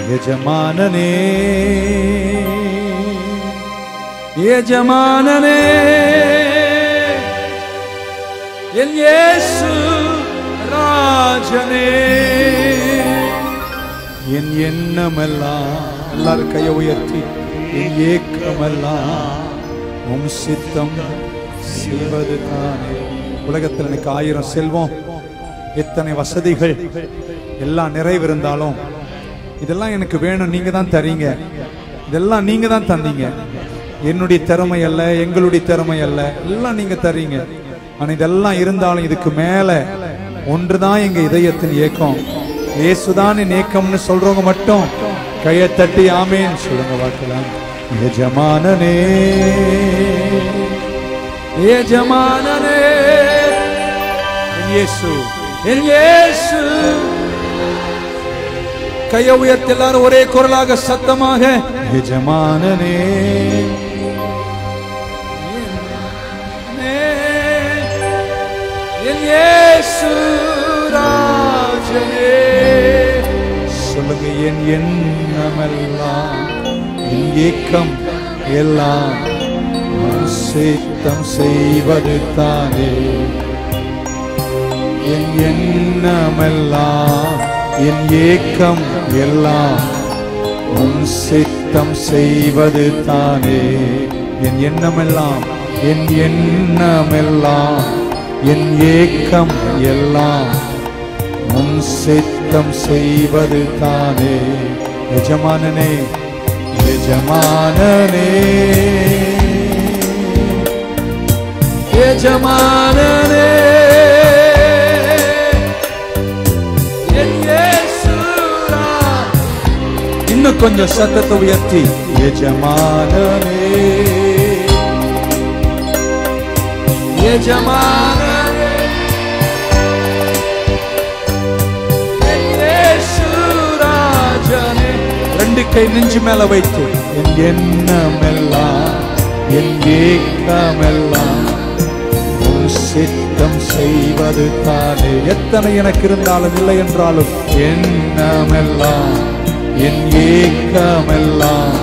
எஜமானனே எஜமானனே என் இயேசு ராஜனே என் எண்ணமெல்லாம் எல்லாரும் கையை உயர்த்தி என் ஏக்கமெல்லாம் உம் சித்தம் செய்வது தானே. உலகத்தில் எனக்கு 1000 செல்வம் எத்தனை வசதிகள் எல்லாம் நிறைவிருந்தாலும் இதெல்லாம் எனக்கு வேணும், நீங்க தான் தரீங்க, இதெல்லாம் நீங்க தான் தந்தீங்க, என்னுடைய திறமை அல்ல, எங்களுடைய திறமை அல்ல, எல்லாம் நீங்க தரீங்க. ஆனா இதெல்லாம் இருந்தாலும் இதுக்கு மேல ஒன்றுதான் எங்க இதயத்தின் ஏக்கம், இயேசுதான் என் ஏக்கம்னு சொல்றவங்க மட்டும் கையை தட்டி ஆமேன் சொல்லுங்க பார்க்கலாம். எஜமானனே எஜமானனே இயேசு என் இயேசு. கையை உயர்த்தி எல்லாரும் ஒரே குரலாக சத்தமாக எஜமானனே என் இயேசு ராஜனே. சொல்லுங்க என் எண்ணமெல்லாம் என் ஏக்கம் எல்லாம் சித்தம் செய்வது தானே. என் எண்ணமெல்லாம் என் ஏக்கம் எல்லாம் உன் சித்தம் செய்வது தானே. என் எண்ணமெல்லாம் என் எண்ணமெல்லாம் என் ஏக்கம் எல்லாம் உன் சித்தம் செய்வது தானே. எஜமானனே எஜமானனே எஜமானனே என் இயேசு. இன்னும் கொஞ்சம் சத்தத்தை உயர்த்தி எஜமானனே எஜமானனே என் இயேசு ராஜனே. 2 கை நெஞ்சு மேல வைத்து என் எண்ணமெல்லாம் என் ஏக்கமெல்லாம் சித்தம் செய்வது தானே. எத்தனை எனக்கு இருந்தாலும் இல்லை என்றாலும் எண்ணமெல்லாம் என் ஏக்கமெல்லாம்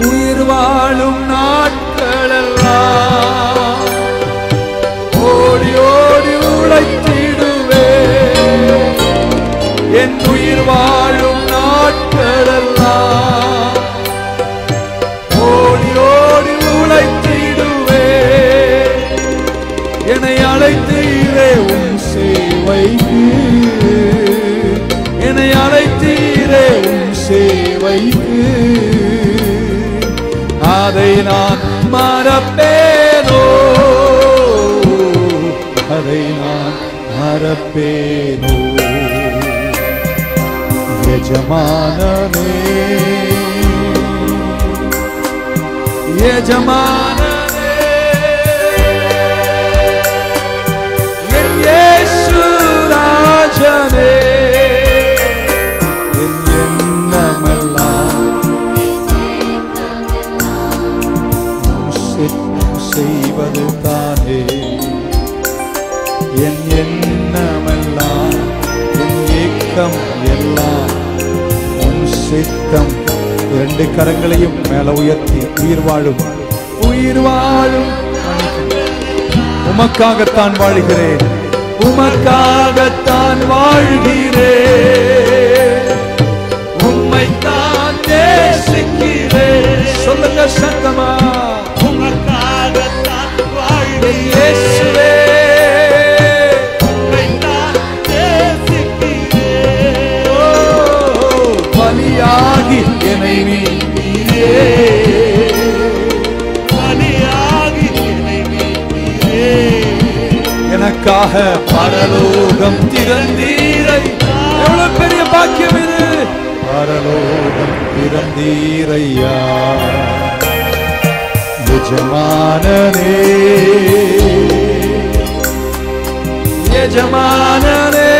உயிர் வாழும் நாட்களெல்லாம் ஓடி ஓடி உழைத்திடுவே. என் உயிர் வாழும் நாட்களெல்லாம் ஓடி ஓடி உழைத்திடுவே. என்னை அழைத்தீரே உன் சேவைக்கு, என்னை அழைத்தீரே உன் சேவைக்கு, அதை நான் மறப்பேனோ, அதை நான் மறப்பேனோ. எஜமானனே எஜமானனே என் இயேசு ராஜனே. என் எண்ணமெல்லாம் சித்தம் செய்வது தானே. என் எண்ணமெல்லாம் என் ஏக்கம் எல்லாம் உன் சித்தம். 2 கரங்களையும் மேல உயர்த்தி உயிர் வாழும் உயிர் வாழும் உமக்காகத்தான் வாழ்கிறேன், உமக்காகத்தான் வாழ்கிறேன், உம்மைத்தான் நேசிக்கிறேன். சொல்லுங்க சத்தமா உமக்காகத்தான் வாழ்கிறேன் இயேசுவே. பலியாகி என்னை மீட்டீரே, பலியாகி என்னை மீட்டீரே. எனக்காக பரலோகம் திறந்தீரை. எவ்வளவு பெரிய பாக்கியம் இது! பரலோகம் திறந்தீரையா. எஜமானனே எஜமானனே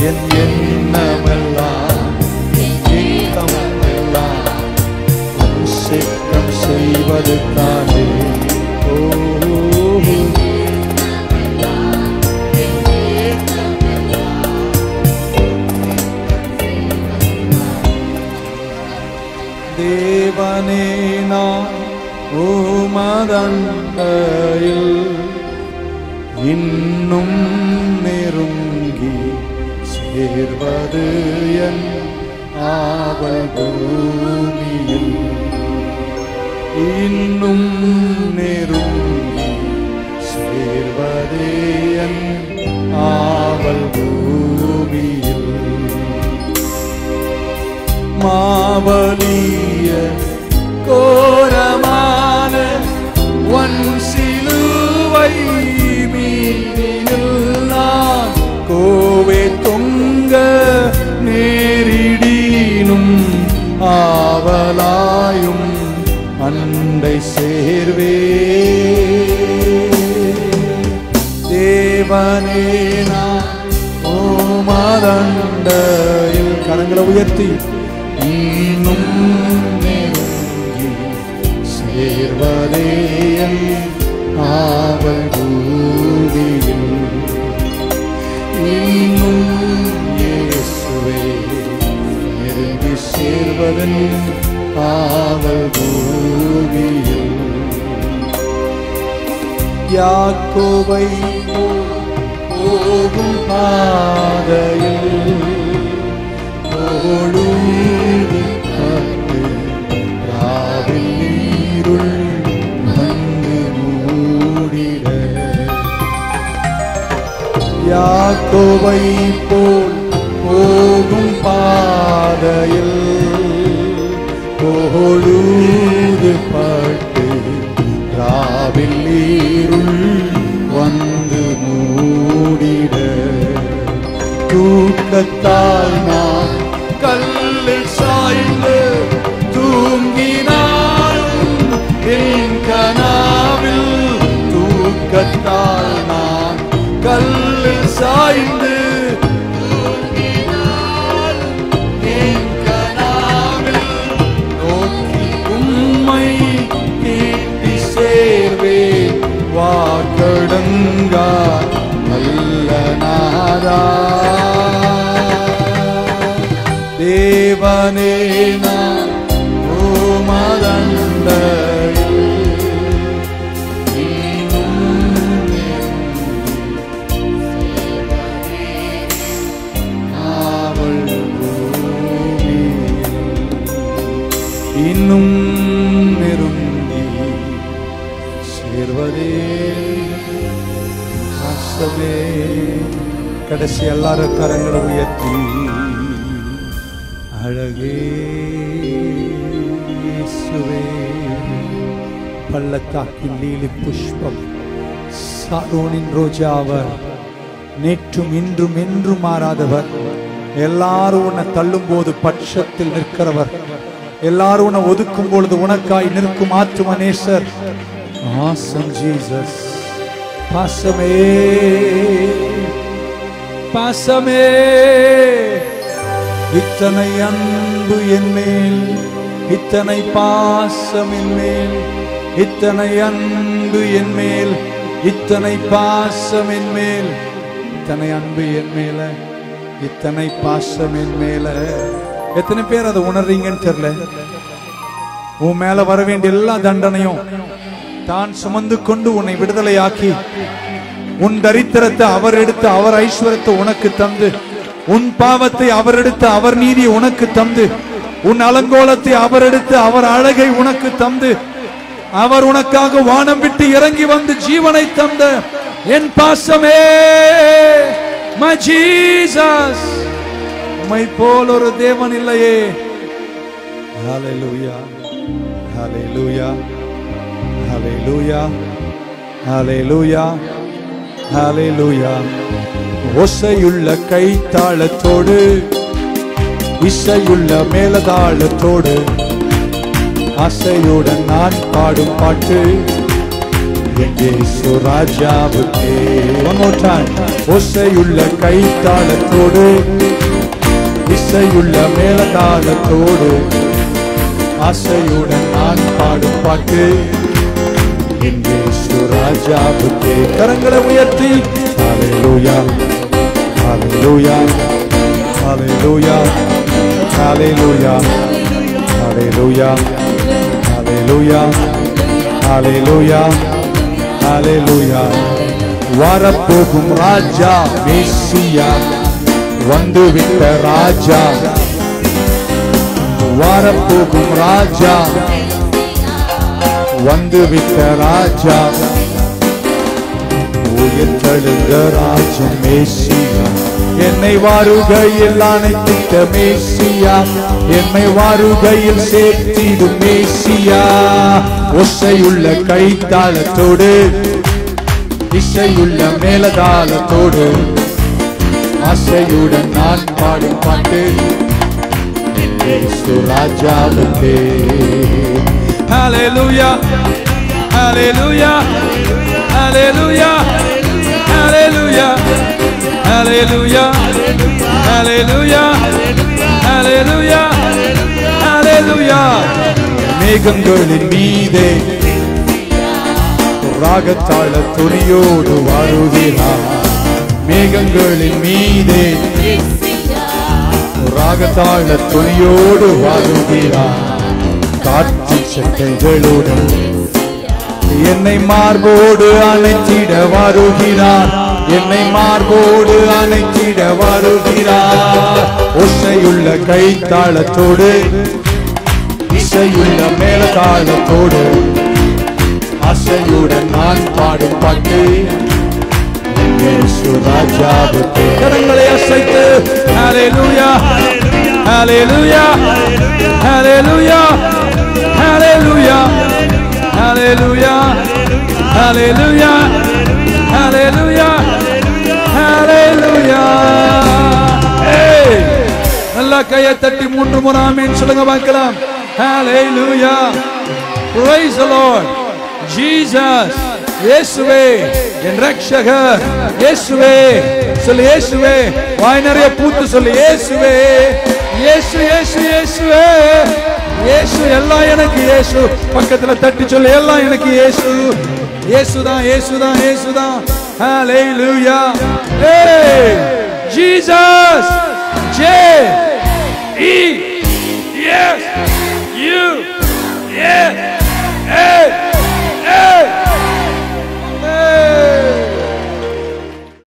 என் எண்ணமெல்லாம் ஏக்கமெல்லாம் சித்தம் செய் சேர்வது தானே. ஓ தேவனே நான் உமதண்டையில் இன்னும் நெருங்கி சேர்வது என் ஆவல் பூமியில். இன்னும் நெருங்கி சேர்வது என் ஆவல் பூமியில். மாவலிய கோரமான ஒன் சிலுவை மீதில் நான் கோவே தொங்க நேரிடினும் ஆவலாயும் அண்டை சேர்வே. தேவனே நான் உமதண்டையில் கரங்களை உயர்த்தி இன்னும் நெருங்கி சேர்வதே என் ஆவல் பூமியில். இன்னும் இயேசுவே நெருங்கி சேர்வதன் ஆவல் பூமியில். யாக்கோபை போகும் பாதையில் ஒழுது காத்து ராவில் நீருள் வந்து மூடிட. யாக்கோபை போல் போகும் பாதையில் ஒழுது பட்டு ராவில் நீருள் வந்து மூடிட. தூக்கத்தால் நான் கல்லில் சாய்ந்து தூங்கினாலும் என் கனாவில். தூக்கத்தால் நான் கல்லில் சாய்ந்து தூங்கினாலும் என் கனாவில் நோக்கி உம்மை கேட்டி சேர்வேன். வாக்கடங்கா நல்ல நாதா. தேவனே நான் உமதண்டையில் இன்னும் ஆவல் பூமியில். இன்னும் நெருங்கி சேர்வதே ஆசவே. கடைசி எல்லாரும் கரங்களை உயர்த்தி அழகே இயேசுவே. பள்ளத்தாக்கின் லீலி புஷ்பம் சாரோனின் ரோஜாவர், நேற்றும் இன்றும் என்றும் மாறாதவர். எல்லாரும் உன்னை தள்ளும் போது பட்சத்தில் நிற்கிறவர், எல்லாரும் உன்னை ஒதுக்கும் பொழுது உனக்காய் நிற்கும் ஆத்துமநேசர். Awesome Jesus. பாசமே பாசமே இத்தனை அன்பு என் மேல், இத்தனை பாசம் என் மேல், இத்தனை அன்பு என் மேல், இத்தனை பாசம் என் மேல். இத்தனை அன்பு என் மேல, இத்தனை பாசம் என் மேல. எத்தனை பேர் அதை உணர்றீங்கன்னு தெரியல. உன் மேல வர வேண்டிய எல்லா தண்டனையும் தான் சுமந்து கொண்டு உன்னை விடுதலையாக்கி, உன் தரித்திரத்தை அவர் எடுத்து அவர் ஐஸ்வரத்தை உனக்கு தந்து, உன் பாவத்தை அவர் எடுத்து அவர் நீதியை உனக்கு தந்து, உன் அலங்கோலத்தை அவர் எடுத்து அவர் அழகை உனக்கு தந்து, அவர் உனக்காக வானம் விட்டு இறங்கி வந்து ஜீவனை தந்த என் பாசமே, my Jesus. உம்மை போல் ஒரு தேவன் இல்லையே. ஹalleluya ஹalleluya ஹalleluya ஹalleluya ஹalleluya. ஓசையுள்ள கைத்தாளத்தோடு இசையுள்ள மேலதாளத்தோடு ஆசையுடன் நான் பாடும் பாட்டு இயேசு ராஜாவுக்கே. One more time. ஓசையுள்ள கைத்தாளத்தோடு இசையுள்ள மேலதாளத்தோடு ஆசையுடன் நான் பாடும் பாட்டு என் இயேசு ராஜாவுக்கே. கரங்களை உயர்த்தி ஹல்லேலூயா ஹல்லேலூயா ஹல்லேலூயா ஹல்லேலூயா ஹல்லேலூயா ஹல்லேலூயா ஹல்லேலூயா ஹல்லேலூயா. வரப்போகும் ராஜா மேசியா வந்துவிட்ட ராஜா, வரப்போகும் ராஜா வந்துவிட்ட ராஜா, உயிர்த்தெழுந்த ராஜன் மேசியா, என்னை வாருகையில் அணைத்திட்ட மேசியா, என்னை வாருகையில் சேர்த்திடும் மேசியா. ஒசையுள்ள கைத்தாளத்தோடு இசையுள்ள மேலதாளத்தோடு ஆசையுடன் நான் பாடும் பாட்டு இயேசு ராஜாவுக்கே. ஹல்லேலூயா ஹல்லேலூயா ஹல்லேலூயா ஹல்லேலூயா ஹல்லேலூயா ஹல்லேலூயா ஹல்லேலூயா ஹல்லேலூயா. மேகங்களின் மீதே ராகத்தாள துணியோடு வருகிறார், மேகங்களின் மீதே ராகத்தாள துணியோடு வருகிறார். காற்று சட்டைகளுடன் என்னை மார்போடு அணைத்திட வருகிறார், என்னை மார்போடு அணைத்திட வருகிறார். ஒசையுள்ள கைத்தாளத்தோடு இசையுள்ள மேலதாளத்தோடு ஆசையுடன் நான் பாடும் பாட்டு இயேசு ராஜாவுக்கே. கரங்களை அசைத்து ஹல்லேலூயா ஹல்லேலூயா ஹல்லேலூயா ஹல்லேலூயா ஹல்லேலூயா ஹல்லேலூயா ஹல்லேலூயா ஹல்லேலூயா. நல்லா கையை தட்டி 3 முறை ஆமென் சொல்லுங்க பார்க்கலாம். ஹல்லேலூயா. Praise the Lord. Jesus. இயேசுவே என் ரட்சகர், இயேசுவே சொல்லு, இயேசுவே வாய் நிறைய பூத்து சொல்லு, இயேசுவே இயேசு இயேசு இயேசுவே இயேசு எல்லாம் எனக்கு இயேசு. பக்கத்துல தட்டி சொல்லு, எல்லாம் எனக்கு இயேசு, இயேசுதான் இயேசுதான் இயேசுதான். ஹல்லேலூயா. Hey Jesus.